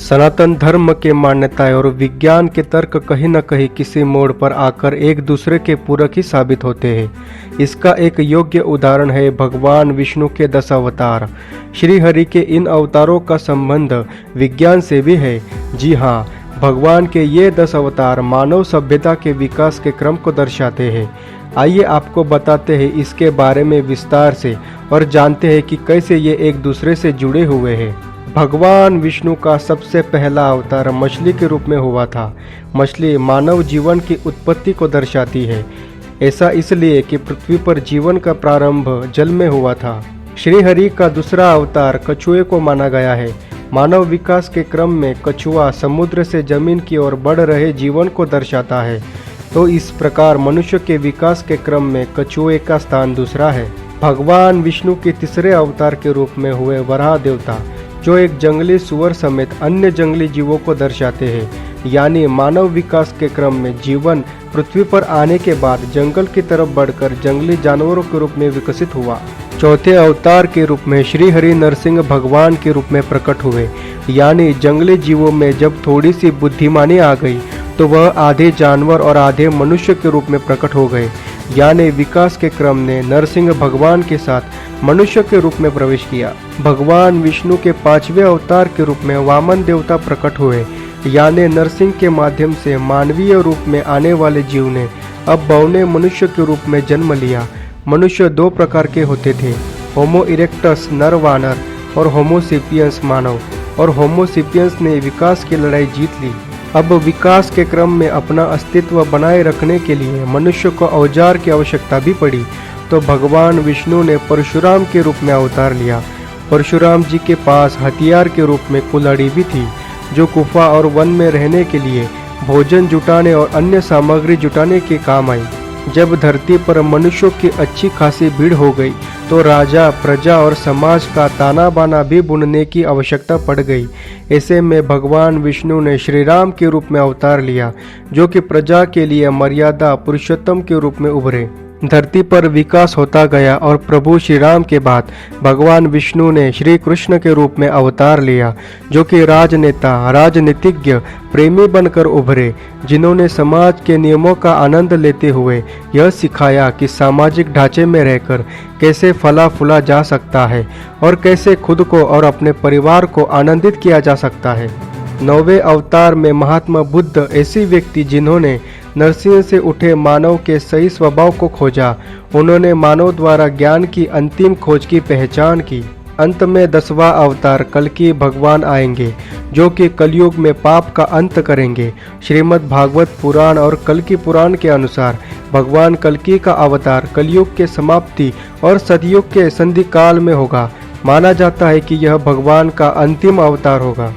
सनातन धर्म के मान्यताएं और विज्ञान के तर्क कहीं न कहीं किसी मोड़ पर आकर एक दूसरे के पूरक ही साबित होते हैं। इसका एक योग्य उदाहरण है भगवान विष्णु के 10 अवतार। श्री हरि के इन अवतारों का संबंध विज्ञान से भी है। जी हाँ, भगवान के ये 10 अवतार मानव सभ्यता के विकास के क्रम को दर्शाते हैं। आइए आपको बताते हैं इसके बारे में विस्तार से और जानते हैं कि कैसे ये एक दूसरे से जुड़े हुए हैं। भगवान विष्णु का सबसे पहला अवतार मछली के रूप में हुआ था। मछली मानव जीवन की उत्पत्ति को दर्शाती है। ऐसा इसलिए कि पृथ्वी पर जीवन का प्रारंभ जल में हुआ था। श्री हरि का दूसरा अवतार कछुए को माना गया है। मानव विकास के क्रम में कछुआ समुद्र से जमीन की ओर बढ़ रहे जीवन को दर्शाता है, तो इस प्रकार मनुष्य के विकास के क्रम में कछुए का स्थान दूसरा है। भगवान विष्णु के तीसरे अवतार के रूप में हुए वराह देवता, जो एक जंगली सुअर समेत अन्य जंगली जीवों को दर्शाते हैं। यानी मानव विकास के क्रम में जीवन पृथ्वी पर आने के बाद जंगल की तरफ बढ़कर जंगली जानवरों के रूप में विकसित हुआ। चौथे अवतार के रूप में श्री हरि नरसिंह भगवान के रूप में प्रकट हुए। यानी जंगली जीवों में जब थोड़ी सी बुद्धिमानी आ गई तो वह आधे जानवर और आधे मनुष्य के रूप में प्रकट हो गए। यानी विकास के क्रम ने नरसिंह भगवान के साथ मनुष्य के रूप में प्रवेश किया। भगवान विष्णु के 5वें अवतार के रूप में वामन देवता प्रकट हुए। यानी नरसिंह के माध्यम से मानवीय रूप में आने वाले जीव ने अब बौने मनुष्य के रूप में जन्म लिया। मनुष्य 2 प्रकार के होते थे, होमो इरेक्टस नर वानर और होमो सेपियंस मानव। और होमो सेपियंस ने विकास की लड़ाई जीत ली। अब विकास के क्रम में अपना अस्तित्व बनाए रखने के लिए मनुष्य को औजार की आवश्यकता भी पड़ी, तो भगवान विष्णु ने परशुराम के रूप में अवतार लिया। परशुराम जी के पास हथियार के रूप में कुल्हाड़ी भी थी, जो गुफा और वन में रहने के लिए भोजन जुटाने और अन्य सामग्री जुटाने के काम आई। जब धरती पर मनुष्यों की अच्छी खासी भीड़ हो गई तो राजा, प्रजा और समाज का ताना बाना भी बुनने की आवश्यकता पड़ गई। ऐसे में भगवान विष्णु ने श्री राम के रूप में अवतार लिया, जो कि प्रजा के लिए मर्यादा पुरुषोत्तम के रूप में उभरे। धरती पर विकास होता गया और प्रभु श्री राम के बाद भगवान विष्णु ने श्री कृष्ण के रूप में अवतार लिया, जो कि राजनेता, राजनीतिज्ञ, प्रेमी बनकर उभरे, जिन्होंने समाज के नियमों का आनंद लेते हुए यह सिखाया कि सामाजिक ढांचे में रहकर कैसे फला फूला जा सकता है और कैसे खुद को और अपने परिवार को आनंदित किया जा सकता है। 9वें अवतार में महात्मा बुद्ध ऐसी व्यक्ति जिन्होंने नरसिंह से उठे मानव के सही स्वभाव को खोजा। उन्होंने मानव द्वारा ज्ञान की अंतिम खोज की पहचान की। अंत में 10वां अवतार कल्कि भगवान आएंगे, जो कि कलयुग में पाप का अंत करेंगे। श्रीमद् भागवत पुराण और कल्कि पुराण के अनुसार भगवान कल्कि का अवतार कलयुग के समाप्ति और सतयुग के संधि काल में होगा। माना जाता है कि यह भगवान का अंतिम अवतार होगा।